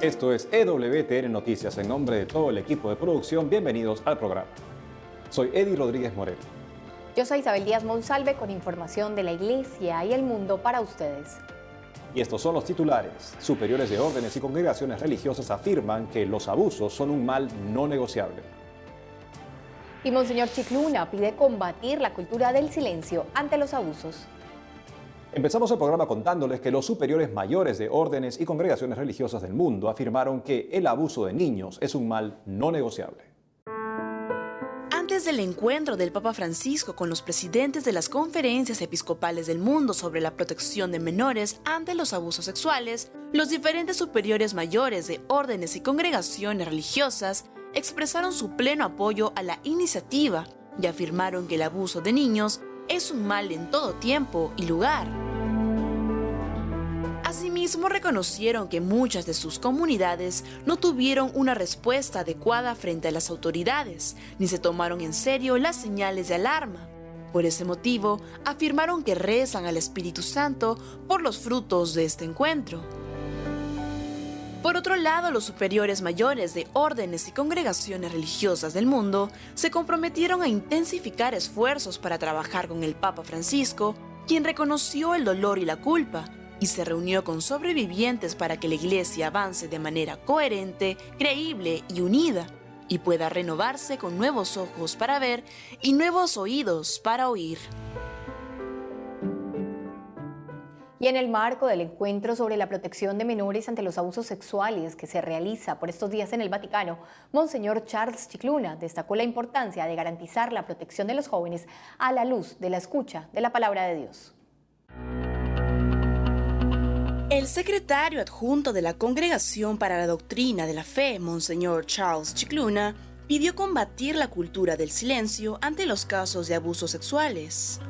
Esto es EWTN Noticias. En nombre de todo el equipo de producción, bienvenidos al programa. Soy Eddie Rodríguez Moreno. Yo soy Isabel Díaz Monsalve con información de la Iglesia y el mundo para ustedes. Y estos son los titulares. Superiores de órdenes y congregaciones religiosas afirman que los abusos son un mal no negociable. Y Monseñor Chicluna pide combatir la cultura del silencio ante los abusos. Empezamos el programa contándoles que los superiores mayores de órdenes y congregaciones religiosas del mundo afirmaron que el abuso de niños es un mal no negociable. Antes del encuentro del Papa Francisco con los presidentes de las conferencias episcopales del mundo sobre la protección de menores ante los abusos sexuales, los diferentes superiores mayores de órdenes y congregaciones religiosas expresaron su pleno apoyo a la iniciativa y afirmaron que el abuso de niños es un mal en todo tiempo y lugar. Asimismo, reconocieron que muchas de sus comunidades no tuvieron una respuesta adecuada frente a las autoridades, ni se tomaron en serio las señales de alarma. Por ese motivo, afirmaron que rezan al Espíritu Santo por los frutos de este encuentro. Por otro lado, los superiores mayores de órdenes y congregaciones religiosas del mundo se comprometieron a intensificar esfuerzos para trabajar con el Papa Francisco, quien reconoció el dolor y la culpa, y se reunió con sobrevivientes para que la Iglesia avance de manera coherente, creíble y unida, y pueda renovarse con nuevos ojos para ver y nuevos oídos para oír. Y en el marco del encuentro sobre la protección de menores ante los abusos sexuales que se realiza por estos días en el Vaticano, Monseñor Charles Chicluna destacó la importancia de garantizar la protección de los jóvenes a la luz de la escucha de la palabra de Dios. El secretario adjunto de la Congregación para la Doctrina de la Fe, Monseñor Charles Chicluna, pidió combatir la cultura del silencio ante los casos de abusos sexuales.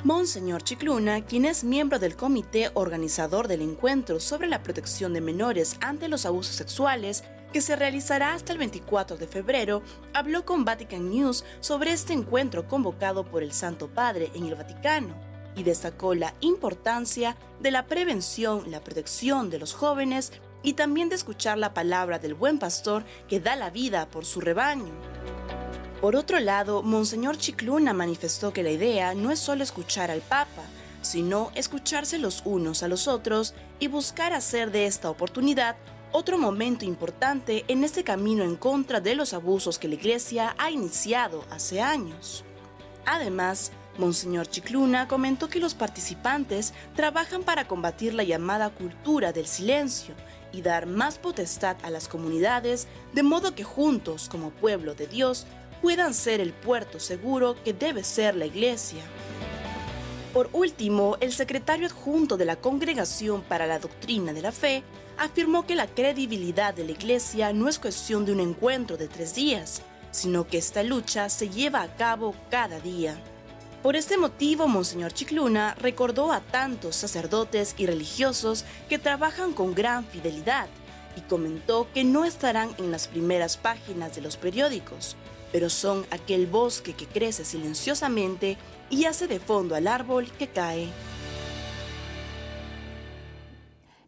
Monseñor Chicluna, quien es miembro del comité organizador del encuentro sobre la protección de menores ante los abusos sexuales, que se realizará hasta el 24 de febrero, habló con Vatican News sobre este encuentro convocado por el Santo Padre en el Vaticano y destacó la importancia de la prevención y la protección de los jóvenes y también de escuchar la palabra del buen pastor que da la vida por su rebaño. Por otro lado, Monseñor Chicluna manifestó que la idea no es solo escuchar al Papa, sino escucharse los unos a los otros y buscar hacer de esta oportunidad otro momento importante en este camino en contra de los abusos que la Iglesia ha iniciado hace años. Además, Monseñor Chicluna comentó que los participantes trabajan para combatir la llamada cultura del silencio y dar más potestad a las comunidades, de modo que juntos, como pueblo de Dios, puedan ser el puerto seguro que debe ser la Iglesia. Por último, el secretario adjunto de la Congregación para la Doctrina de la Fe afirmó que la credibilidad de la Iglesia no es cuestión de un encuentro de 3 días, sino que esta lucha se lleva a cabo cada día. Por este motivo, Monseñor Chicluna recordó a tantos sacerdotes y religiosos que trabajan con gran fidelidad y comentó que no estarán en las primeras páginas de los periódicos, pero son aquel bosque que crece silenciosamente y hace de fondo al árbol que cae.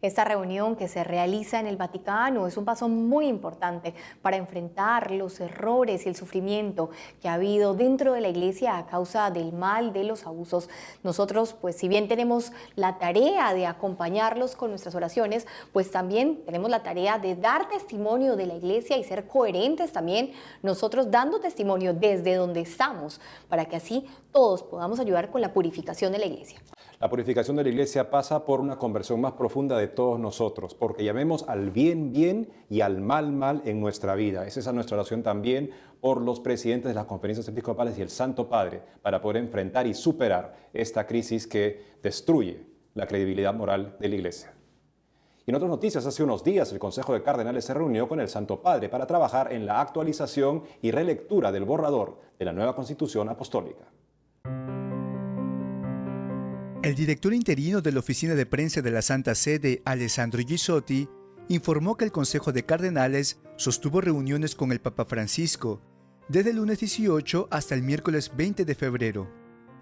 Esta reunión que se realiza en el Vaticano es un paso muy importante para enfrentar los errores y el sufrimiento que ha habido dentro de la Iglesia a causa del mal de los abusos. Nosotros, pues si bien tenemos la tarea de acompañarlos con nuestras oraciones, pues también tenemos la tarea de dar testimonio de la Iglesia y ser coherentes también nosotros dando testimonio desde donde estamos, para que así todos podamos ayudar con la purificación de la Iglesia. La purificación de la Iglesia pasa por una conversión más profunda de todos nosotros, porque llamemos al bien, bien y al mal, mal en nuestra vida. Esa es nuestra oración también por los presidentes de las conferencias episcopales y el Santo Padre, para poder enfrentar y superar esta crisis que destruye la credibilidad moral de la Iglesia. Y en otras noticias, hace unos días el Consejo de Cardenales se reunió con el Santo Padre para trabajar en la actualización y relectura del borrador de la nueva Constitución Apostólica. El director interino de la Oficina de Prensa de la Santa Sede, Alessandro Gisotti, informó que el Consejo de Cardenales sostuvo reuniones con el Papa Francisco desde el lunes 18 hasta el miércoles 20 de febrero.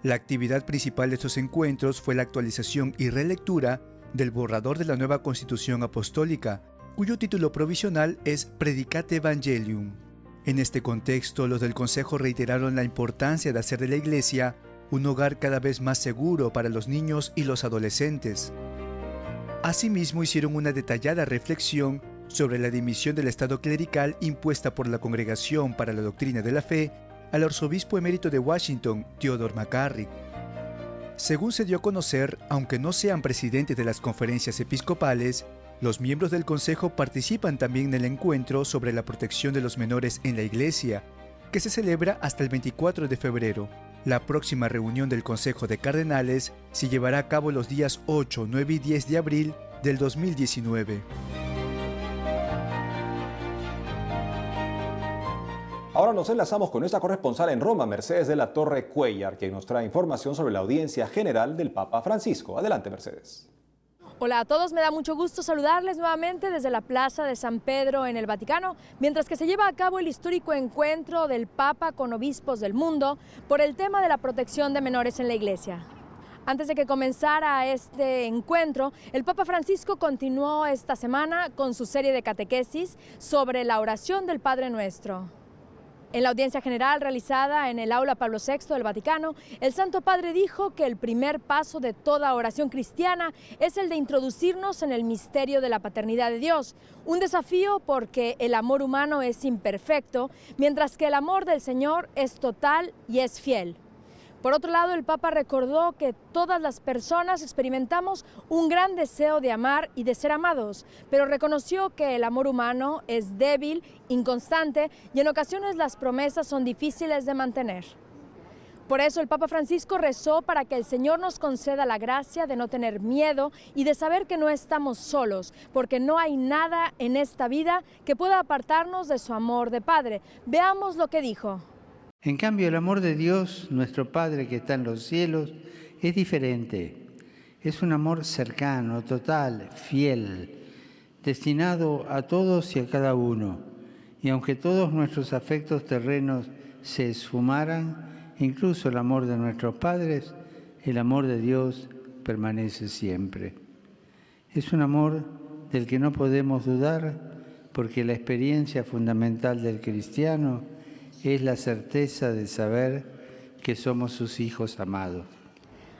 La actividad principal de estos encuentros fue la actualización y relectura del borrador de la nueva Constitución Apostólica, cuyo título provisional es Predicate Evangelium. En este contexto, los del Consejo reiteraron la importancia de hacer de la Iglesia un hogar cada vez más seguro para los niños y los adolescentes. Asimismo, hicieron una detallada reflexión sobre la dimisión del estado clerical impuesta por la Congregación para la Doctrina de la Fe al arzobispo emérito de Washington, Theodore McCarrick. Según se dio a conocer, aunque no sean presidentes de las conferencias episcopales, los miembros del Consejo participan también en el encuentro sobre la protección de los menores en la Iglesia, que se celebra hasta el 24 de febrero. La próxima reunión del Consejo de Cardenales se llevará a cabo los días 8, 9 y 10 de abril del 2019. Ahora nos enlazamos con nuestra corresponsal en Roma, Mercedes de la Torre Cuéllar, quien nos trae información sobre la audiencia general del Papa Francisco. Adelante, Mercedes. Hola a todos, me da mucho gusto saludarles nuevamente desde la Plaza de San Pedro en el Vaticano, mientras que se lleva a cabo el histórico encuentro del Papa con obispos del mundo por el tema de la protección de menores en la Iglesia. Antes de que comenzara este encuentro, el Papa Francisco continuó esta semana con su serie de catequesis sobre la oración del Padre Nuestro. En la audiencia general realizada en el Aula Pablo VI del Vaticano, el Santo Padre dijo que el primer paso de toda oración cristiana es el de introducirnos en el misterio de la paternidad de Dios, un desafío porque el amor humano es imperfecto, mientras que el amor del Señor es total y es fiel. Por otro lado, el Papa recordó que todas las personas experimentamos un gran deseo de amar y de ser amados, pero reconoció que el amor humano es débil, inconstante y en ocasiones las promesas son difíciles de mantener. Por eso el Papa Francisco rezó para que el Señor nos conceda la gracia de no tener miedo y de saber que no estamos solos, porque no hay nada en esta vida que pueda apartarnos de su amor de Padre. Veamos lo que dijo. En cambio, el amor de Dios, nuestro Padre que está en los cielos, es diferente. Es un amor cercano, total, fiel, destinado a todos y a cada uno. Y aunque todos nuestros afectos terrenos se esfumaran, incluso el amor de nuestros padres, el amor de Dios permanece siempre. Es un amor del que no podemos dudar, porque la experiencia fundamental del cristiano es la certeza de saber que somos sus hijos amados.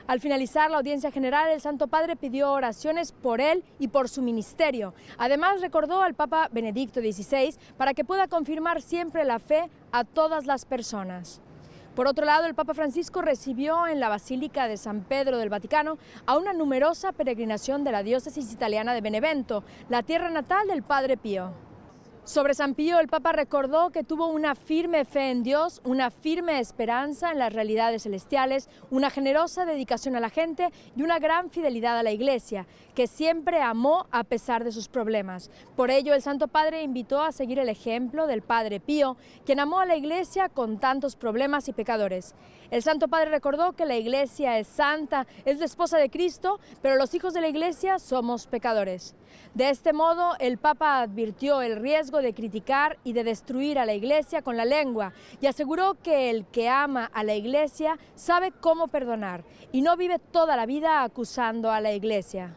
Al finalizar la audiencia general, el Santo Padre pidió oraciones por él y por su ministerio. Además, recordó al Papa Benedicto XVI para que pueda confirmar siempre la fe a todas las personas. Por otro lado, el Papa Francisco recibió en la Basílica de San Pedro del Vaticano a una numerosa peregrinación de la diócesis italiana de Benevento, la tierra natal del Padre Pío. Sobre San Pío, el Papa recordó que tuvo una firme fe en Dios, una firme esperanza en las realidades celestiales, una generosa dedicación a la gente y una gran fidelidad a la Iglesia, que siempre amó a pesar de sus problemas. Por ello, el Santo Padre invitó a seguir el ejemplo del Padre Pío, quien amó a la Iglesia con tantos problemas y pecadores. El Santo Padre recordó que la Iglesia es santa, es la esposa de Cristo, pero los hijos de la Iglesia somos pecadores. De este modo, el Papa advirtió el riesgo de criticar y de destruir a la Iglesia con la lengua y aseguró que el que ama a la Iglesia sabe cómo perdonar y no vive toda la vida acusando a la Iglesia.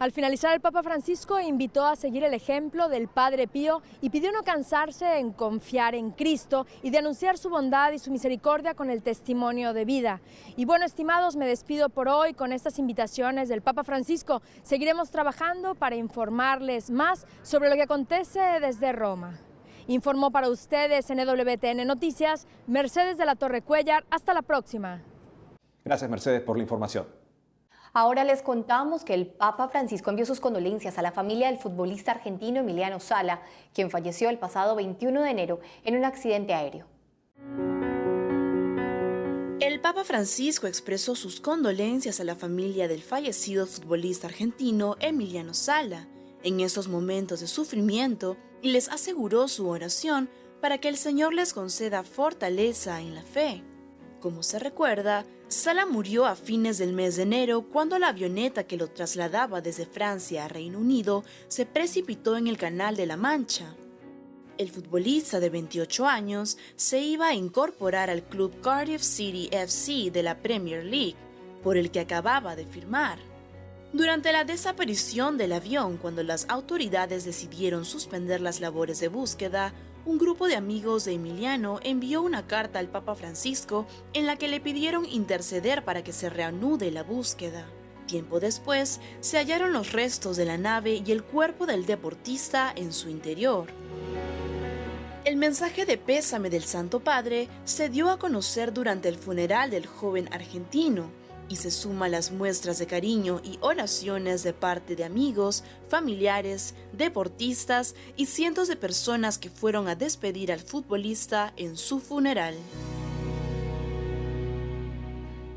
Al finalizar, el Papa Francisco invitó a seguir el ejemplo del Padre Pío y pidió no cansarse en confiar en Cristo y de anunciar su bondad y su misericordia con el testimonio de vida. Y bueno, estimados, me despido por hoy con estas invitaciones del Papa Francisco. Seguiremos trabajando para informarles más sobre lo que acontece desde Roma. Informó para ustedes en EWTN Noticias, Mercedes de la Torre Cuéllar. Hasta la próxima. Gracias, Mercedes, por la información. Ahora les contamos que el Papa Francisco envió sus condolencias a la familia del futbolista argentino Emiliano Sala, quien falleció el pasado 21 de enero en un accidente aéreo. El Papa Francisco expresó sus condolencias a la familia del fallecido futbolista argentino Emiliano Sala en estos momentos de sufrimiento y les aseguró su oración para que el Señor les conceda fortaleza en la fe. Como se recuerda, Sala murió a fines del mes de enero cuando la avioneta que lo trasladaba desde Francia a Reino Unido se precipitó en el Canal de la Mancha. El futbolista de 28 años se iba a incorporar al club Cardiff City FC de la Premier League, por el que acababa de firmar. Durante la desaparición del avión, cuando las autoridades decidieron suspender las labores de búsqueda, un grupo de amigos de Emiliano envió una carta al Papa Francisco en la que le pidieron interceder para que se reanude la búsqueda. Tiempo después, se hallaron los restos de la nave y el cuerpo del deportista en su interior. El mensaje de pésame del Santo Padre se dio a conocer durante el funeral del joven argentino y se suma a las muestras de cariño y oraciones de parte de amigos, familiares, deportistas y cientos de personas que fueron a despedir al futbolista en su funeral.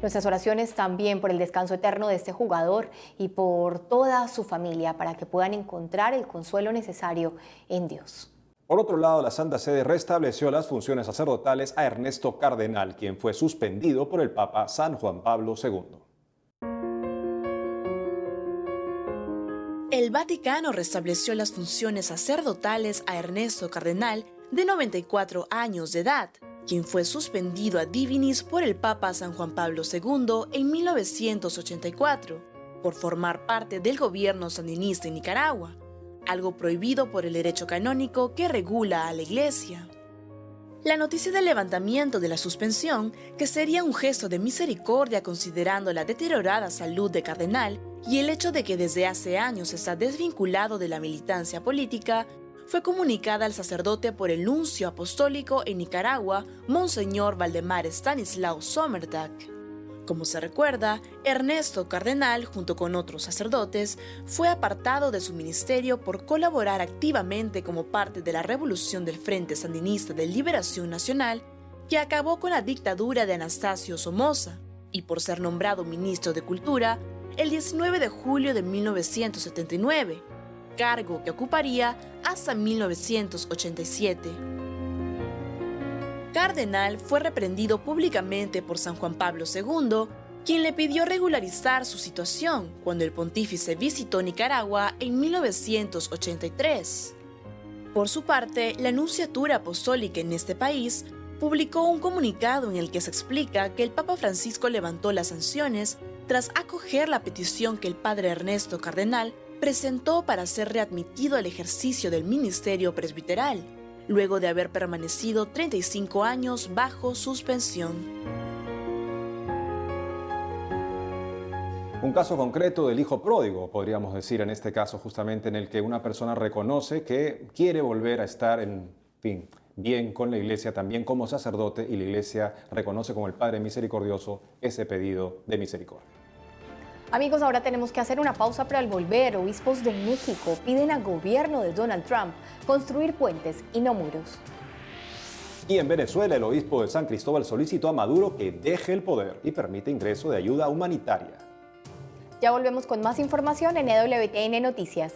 Nuestras oraciones también por el descanso eterno de este jugador y por toda su familia para que puedan encontrar el consuelo necesario en Dios. Por otro lado, la Santa Sede restableció las funciones sacerdotales a Ernesto Cardenal, quien fue suspendido por el Papa San Juan Pablo II. El Vaticano restableció las funciones sacerdotales a Ernesto Cardenal, de 94 años de edad, quien fue suspendido a divinis por el Papa San Juan Pablo II en 1984, por formar parte del gobierno sandinista en Nicaragua, algo prohibido por el derecho canónico que regula a la Iglesia. La noticia del levantamiento de la suspensión, que sería un gesto de misericordia considerando la deteriorada salud de Cardenal y el hecho de que desde hace años está desvinculado de la militancia política, fue comunicada al sacerdote por el nuncio apostólico en Nicaragua, Monseñor Valdemar Stanislao Sommertag. Como se recuerda, Ernesto Cardenal, junto con otros sacerdotes, fue apartado de su ministerio por colaborar activamente como parte de la revolución del Frente Sandinista de Liberación Nacional, que acabó con la dictadura de Anastasio Somoza, y por ser nombrado ministro de Cultura el 19 de julio de 1979, cargo que ocuparía hasta 1987. Cardenal fue reprendido públicamente por San Juan Pablo II, quien le pidió regularizar su situación cuando el pontífice visitó Nicaragua en 1983. Por su parte, la Nunciatura Apostólica en este país publicó un comunicado en el que se explica que el Papa Francisco levantó las sanciones tras acoger la petición que el padre Ernesto Cardenal presentó para ser readmitido al ejercicio del ministerio presbiteral, luego de haber permanecido 35 años bajo suspensión. Un caso concreto del hijo pródigo, podríamos decir en este caso, justamente en el que una persona reconoce que quiere volver a estar bien con la Iglesia, también como sacerdote, y la Iglesia reconoce como el Padre misericordioso ese pedido de misericordia. Amigos, ahora tenemos que hacer una pausa, pero al volver, obispos de México piden al gobierno de Donald Trump construir puentes y no muros. Y en Venezuela, el obispo de San Cristóbal solicitó a Maduro que deje el poder y permita ingreso de ayuda humanitaria. Ya volvemos con más información en EWTN Noticias.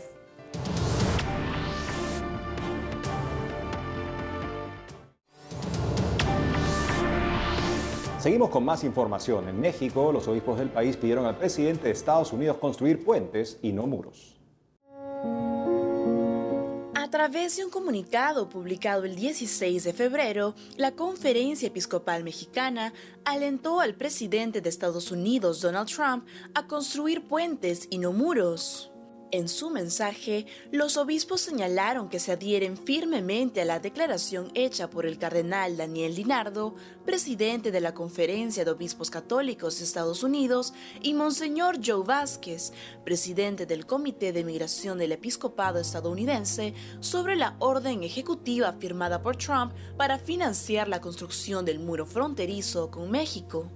Seguimos con más información. En México, los obispos del país pidieron al presidente de Estados Unidos construir puentes y no muros. A través de un comunicado publicado el 16 de febrero, la Conferencia Episcopal Mexicana alentó al presidente de Estados Unidos, Donald Trump, a construir puentes y no muros. En su mensaje, los obispos señalaron que se adhieren firmemente a la declaración hecha por el cardenal Daniel DiNardo, presidente de la Conferencia de Obispos Católicos de Estados Unidos, y Monseñor Joe Vázquez, presidente del Comité de Migración del Episcopado estadounidense, sobre la orden ejecutiva firmada por Trump para financiar la construcción del muro fronterizo con México.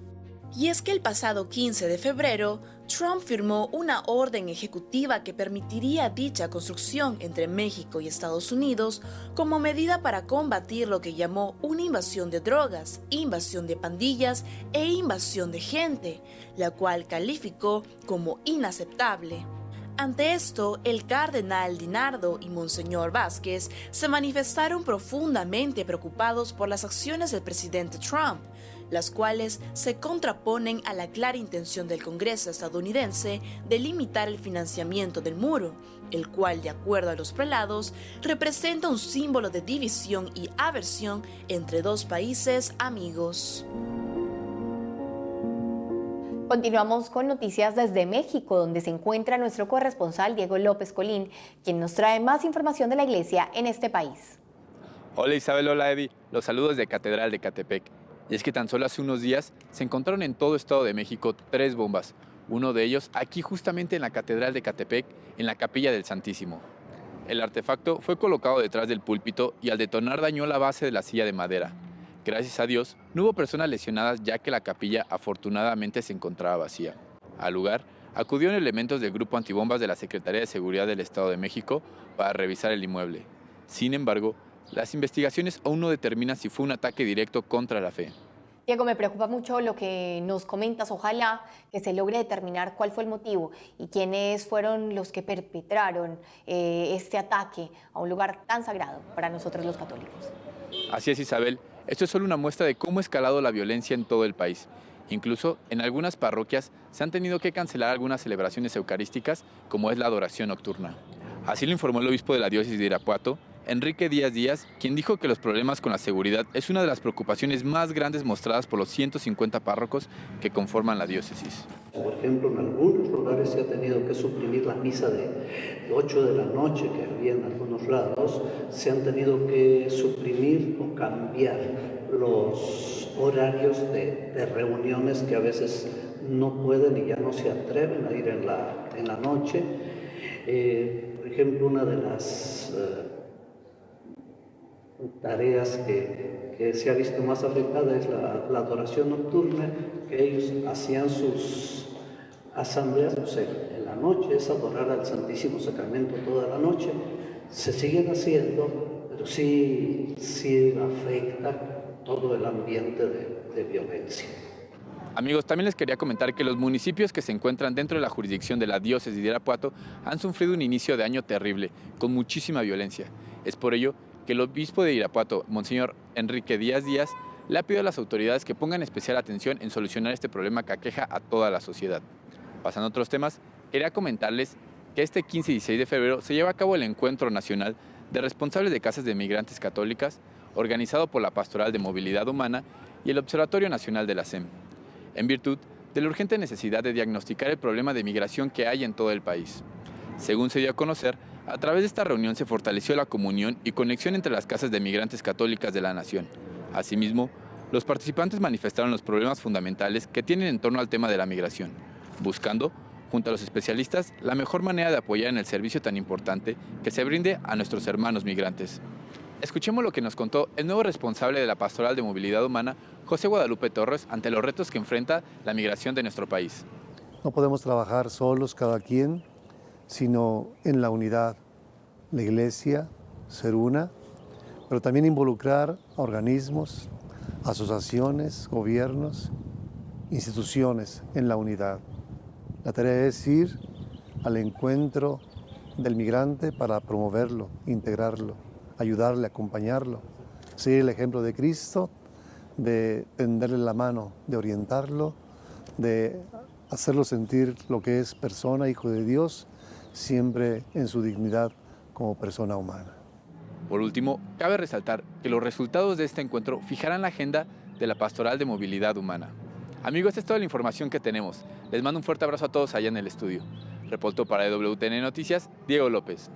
Y es que el pasado 15 de febrero, Trump firmó una orden ejecutiva que permitiría dicha construcción entre México y Estados Unidos como medida para combatir lo que llamó una invasión de drogas, invasión de pandillas e invasión de gente, la cual calificó como inaceptable. Ante esto, el cardenal DiNardo y Monseñor Vázquez se manifestaron profundamente preocupados por las acciones del presidente Trump, las cuales se contraponen a la clara intención del Congreso estadounidense de limitar el financiamiento del muro, el cual, de acuerdo a los prelados, representa un símbolo de división y aversión entre dos países amigos. Continuamos con noticias desde México, donde se encuentra nuestro corresponsal Diego López Colín, quien nos trae más información de la iglesia en este país. Hola Isabel, hola Eddie, los saludos de Catedral de Catepec. Y es que tan solo hace unos días se encontraron en todo Estado de México 3 bombas, uno de ellos aquí justamente en la Catedral de Catepec, en la Capilla del Santísimo. El artefacto fue colocado detrás del púlpito y al detonar dañó la base de la silla de madera. Gracias a Dios, no hubo personas lesionadas ya que la capilla afortunadamente se encontraba vacía. Al lugar, acudieron elementos del Grupo Antibombas de la Secretaría de Seguridad del Estado de México para revisar el inmueble. Sin embargo, las investigaciones aún no determinan si fue un ataque directo contra la fe. Diego, me preocupa mucho lo que nos comentas. Ojalá que se logre determinar cuál fue el motivo y quiénes fueron los que perpetraron este ataque a un lugar tan sagrado para nosotros los católicos. Así es, Isabel. Esto es solo una muestra de cómo ha escalado la violencia en todo el país. Incluso en algunas parroquias se han tenido que cancelar algunas celebraciones eucarísticas, como es la adoración nocturna. Así lo informó el obispo de la diócesis de Irapuato, Enrique Díaz Díaz, quien dijo que los problemas con la seguridad es una de las preocupaciones más grandes mostradas por los 150 párrocos que conforman la diócesis. Por ejemplo, en algunos lugares se ha tenido que suprimir la misa de 8 de la noche que había en algunos lados, se han tenido que suprimir o cambiar los horarios de reuniones que a veces no pueden y ya no se atreven a ir en la noche. Por ejemplo, una de las tareas que se ha visto más afectada es la adoración nocturna, que ellos hacían sus asambleas, o sea, en la noche es adorar al Santísimo Sacramento toda la noche. Se siguen haciendo, pero sí afecta todo el ambiente de violencia. Amigos, también les quería comentar que los municipios que se encuentran dentro de la jurisdicción de la diócesis de Irapuato han sufrido un inicio de año terrible, con muchísima violencia. Es por ello que el obispo de Irapuato, Monseñor Enrique Díaz Díaz, le ha pedido a las autoridades que pongan especial atención en solucionar este problema que aqueja a toda la sociedad. Pasando a otros temas, quería comentarles que este 15 y 16 de febrero se lleva a cabo el Encuentro Nacional de Responsables de Casas de Migrantes Católicas, organizado por la Pastoral de Movilidad Humana y el Observatorio Nacional de la SEM, en virtud de la urgente necesidad de diagnosticar el problema de migración que hay en todo el país. Según se dio a conocer, a través de esta reunión se fortaleció la comunión y conexión entre las casas de migrantes católicas de la nación. Asimismo, los participantes manifestaron los problemas fundamentales que tienen en torno al tema de la migración, buscando, junto a los especialistas, la mejor manera de apoyar en el servicio tan importante que se brinde a nuestros hermanos migrantes. Escuchemos lo que nos contó el nuevo responsable de la Pastoral de Movilidad Humana, José Guadalupe Torres, ante los retos que enfrenta la migración de nuestro país. No podemos trabajar solos cada quien, sino en la unidad, la iglesia, ser una, pero también involucrar a organismos, asociaciones, gobiernos, instituciones en la unidad. La tarea es ir al encuentro del migrante para promoverlo, integrarlo, ayudarle, acompañarlo, seguir el ejemplo de Cristo, de tenderle la mano, de orientarlo, de hacerlo sentir lo que es persona, hijo de Dios, siempre en su dignidad como persona humana. Por último, cabe resaltar que los resultados de este encuentro fijarán la agenda de la Pastoral de Movilidad Humana. Amigos, esta es toda la información que tenemos. Les mando un fuerte abrazo a todos allá en el estudio. Reportó para EWTN Noticias, Diego López.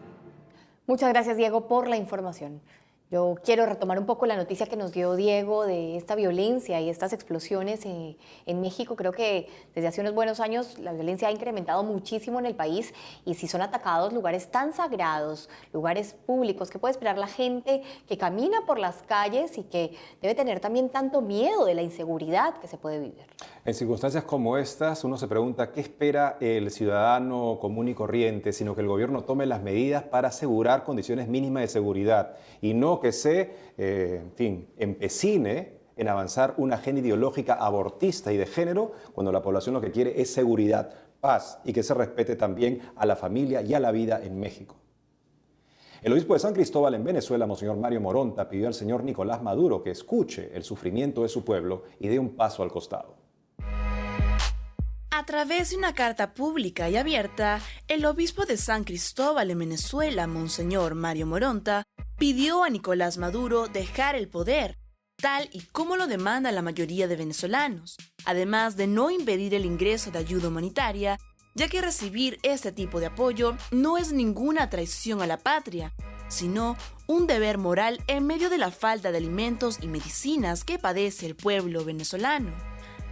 Muchas gracias, Diego, por la información. Yo quiero retomar un poco la noticia que nos dio Diego de esta violencia y estas explosiones en México. Creo que desde hace unos buenos años la violencia ha incrementado muchísimo en el país y si son atacados lugares tan sagrados, lugares públicos, ¿qué puede esperar la gente que camina por las calles y que debe tener también tanto miedo de la inseguridad que se puede vivir? En circunstancias como estas, uno se pregunta qué espera el ciudadano común y corriente, sino que el gobierno tome las medidas para asegurar condiciones mínimas de seguridad y no que se, empecine en avanzar una agenda ideológica abortista y de género cuando la población lo que quiere es seguridad, paz y que se respete también a la familia y a la vida en México. El obispo de San Cristóbal en Venezuela, Monseñor Mario Moronta, pidió al señor Nicolás Maduro que escuche el sufrimiento de su pueblo y dé un paso al costado. A través de una carta pública y abierta, el obispo de San Cristóbal en Venezuela, Monseñor Mario Moronta, pidió a Nicolás Maduro dejar el poder tal y como lo demanda la mayoría de venezolanos, además de no impedir el ingreso de ayuda humanitaria, ya que recibir este tipo de apoyo no es ninguna traición a la patria, sino un deber moral en medio de la falta de alimentos y medicinas que padece el pueblo venezolano.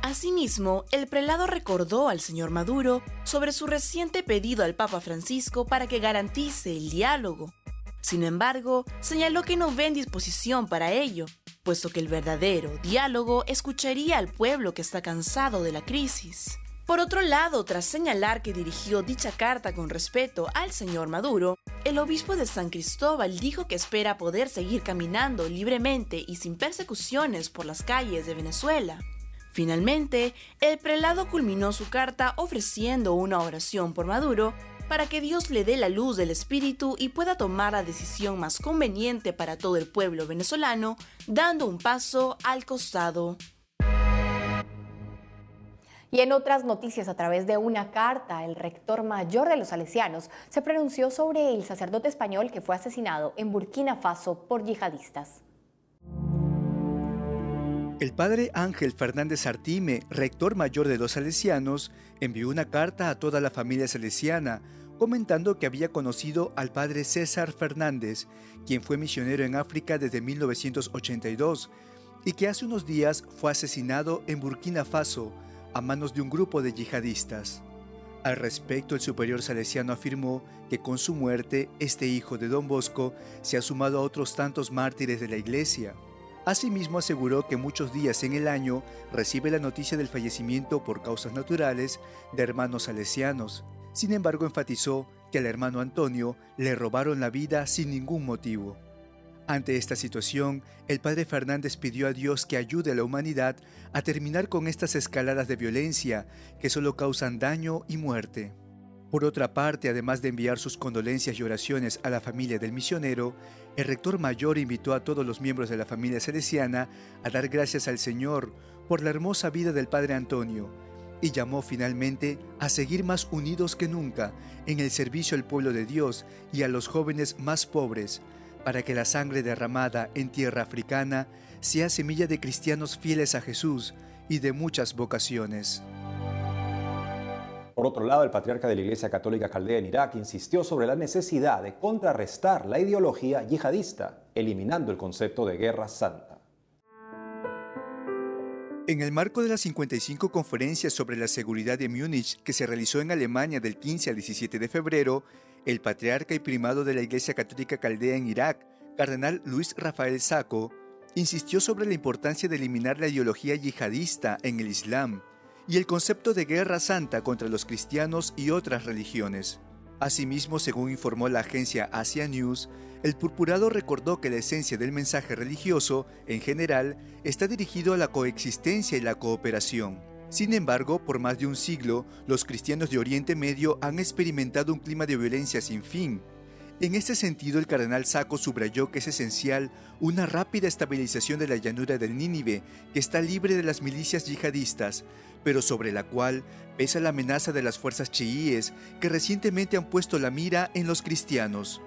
Asimismo, el prelado recordó al señor Maduro sobre su reciente pedido al Papa Francisco para que garantice el diálogo. Sin embargo, señaló que no ven disposición para ello, puesto que el verdadero diálogo escucharía al pueblo que está cansado de la crisis. Por otro lado, tras señalar que dirigió dicha carta con respeto al señor Maduro, el obispo de San Cristóbal dijo que espera poder seguir caminando libremente y sin persecuciones por las calles de Venezuela. Finalmente, el prelado culminó su carta ofreciendo una oración por Maduro para que Dios le dé la luz del espíritu y pueda tomar la decisión más conveniente para todo el pueblo venezolano, dando un paso al costado. Y en otras noticias, a través de una carta, el rector mayor de los salesianos se pronunció sobre el sacerdote español que fue asesinado en Burkina Faso por yihadistas. El padre Ángel Fernández Artime, rector mayor de los salesianos, envió una carta a toda la familia salesiana, comentando que había conocido al padre César Fernández, quien fue misionero en África desde 1982, y que hace unos días fue asesinado en Burkina Faso a manos de un grupo de yihadistas. Al respecto, el superior salesiano afirmó que con su muerte, este hijo de Don Bosco se ha sumado a otros tantos mártires de la Iglesia. Asimismo, aseguró que muchos días en el año recibe la noticia del fallecimiento por causas naturales de hermanos salesianos. Sin embargo, enfatizó que al hermano Antonio le robaron la vida sin ningún motivo. Ante esta situación, el padre Fernández pidió a Dios que ayude a la humanidad a terminar con estas escaladas de violencia que solo causan daño y muerte. Por otra parte, además de enviar sus condolencias y oraciones a la familia del misionero, el rector mayor invitó a todos los miembros de la familia salesiana a dar gracias al Señor por la hermosa vida del padre Antonio y llamó finalmente a seguir más unidos que nunca en el servicio al pueblo de Dios y a los jóvenes más pobres, para que la sangre derramada en tierra africana sea semilla de cristianos fieles a Jesús y de muchas vocaciones. Por otro lado, el patriarca de la Iglesia Católica Caldea en Irak insistió sobre la necesidad de contrarrestar la ideología yihadista, eliminando el concepto de guerra santa. En el marco de las 55 conferencias sobre la seguridad de Múnich que se realizó en Alemania del 15 al 17 de febrero, el patriarca y primado de la Iglesia Católica Caldea en Irak, cardenal Luis Rafael Sacco, insistió sobre la importancia de eliminar la ideología yihadista en el Islam y el concepto de guerra santa contra los cristianos y otras religiones. Asimismo, según informó la agencia Asia News, el purpurado recordó que la esencia del mensaje religioso, en general, está dirigido a la coexistencia y la cooperación. Sin embargo, por más de un siglo, los cristianos de Oriente Medio han experimentado un clima de violencia sin fin. En este sentido, el cardenal Sacco subrayó que es esencial una rápida estabilización de la llanura del Nínive, que está libre de las milicias yihadistas, pero sobre la cual pesa la amenaza de las fuerzas chiíes que recientemente han puesto la mira en los cristianos.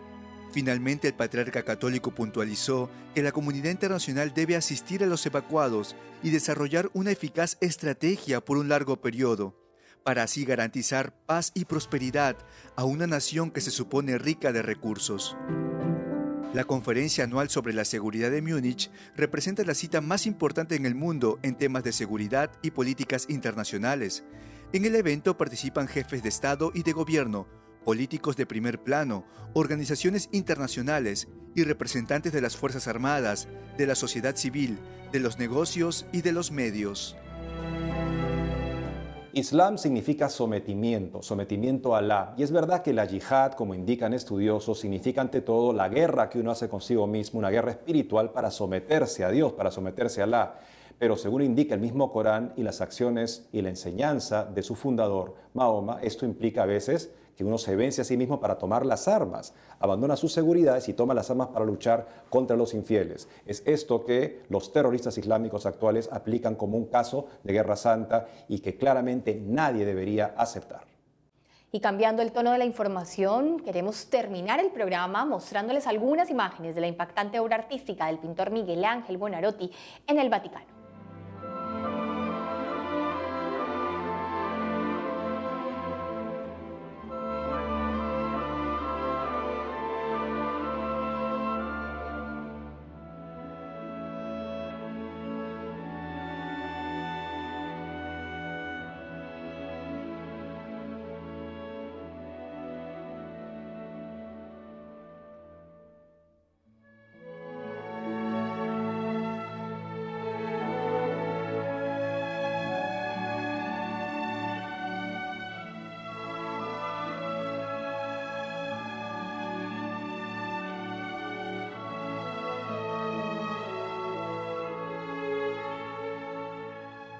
Finalmente, el patriarca católico puntualizó que la comunidad internacional debe asistir a los evacuados y desarrollar una eficaz estrategia por un largo periodo, para así garantizar paz y prosperidad a una nación que se supone rica de recursos. La conferencia anual sobre la seguridad de Múnich representa la cita más importante en el mundo en temas de seguridad y políticas internacionales. En el evento participan jefes de Estado y de gobierno, políticos de primer plano, organizaciones internacionales y representantes de las Fuerzas Armadas, de la sociedad civil, de los negocios y de los medios. Islam significa sometimiento a Alá. Y es verdad que la yihad, como indican estudiosos, significa ante todo la guerra que uno hace consigo mismo, una guerra espiritual para someterse a Dios, para someterse a Alá. Pero según indica el mismo Corán y las acciones y la enseñanza de su fundador, Mahoma, esto implica a veces que uno se vence a sí mismo para tomar las armas, abandona sus seguridades y toma las armas para luchar contra los infieles. Es esto que los terroristas islámicos actuales aplican como un caso de guerra santa y que claramente nadie debería aceptar. Y cambiando el tono de la información, queremos terminar el programa mostrándoles algunas imágenes de la impactante obra artística del pintor Miguel Ángel Buonarroti en el Vaticano.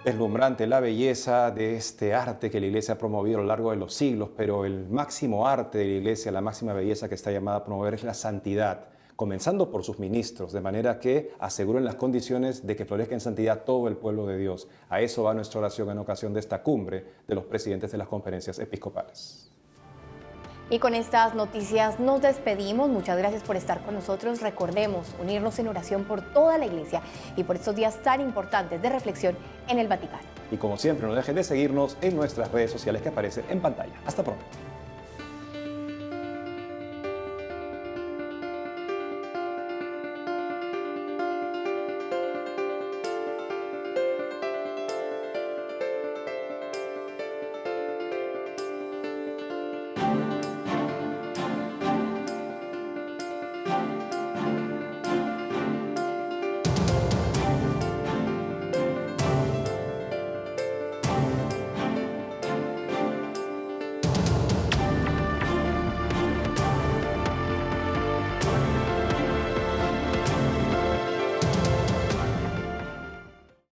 Deslumbrante la belleza de este arte que la Iglesia ha promovido a lo largo de los siglos, pero el máximo arte de la Iglesia, la máxima belleza que está llamada a promover es la santidad, comenzando por sus ministros, de manera que aseguren las condiciones de que florezca en santidad todo el pueblo de Dios. A eso va nuestra oración en ocasión de esta cumbre de los presidentes de las conferencias episcopales. Y con estas noticias nos despedimos. Muchas gracias por estar con nosotros. Recordemos unirnos en oración por toda la Iglesia y por estos días tan importantes de reflexión en el Vaticano. Y como siempre, no dejen de seguirnos en nuestras redes sociales que aparecen en pantalla. Hasta pronto.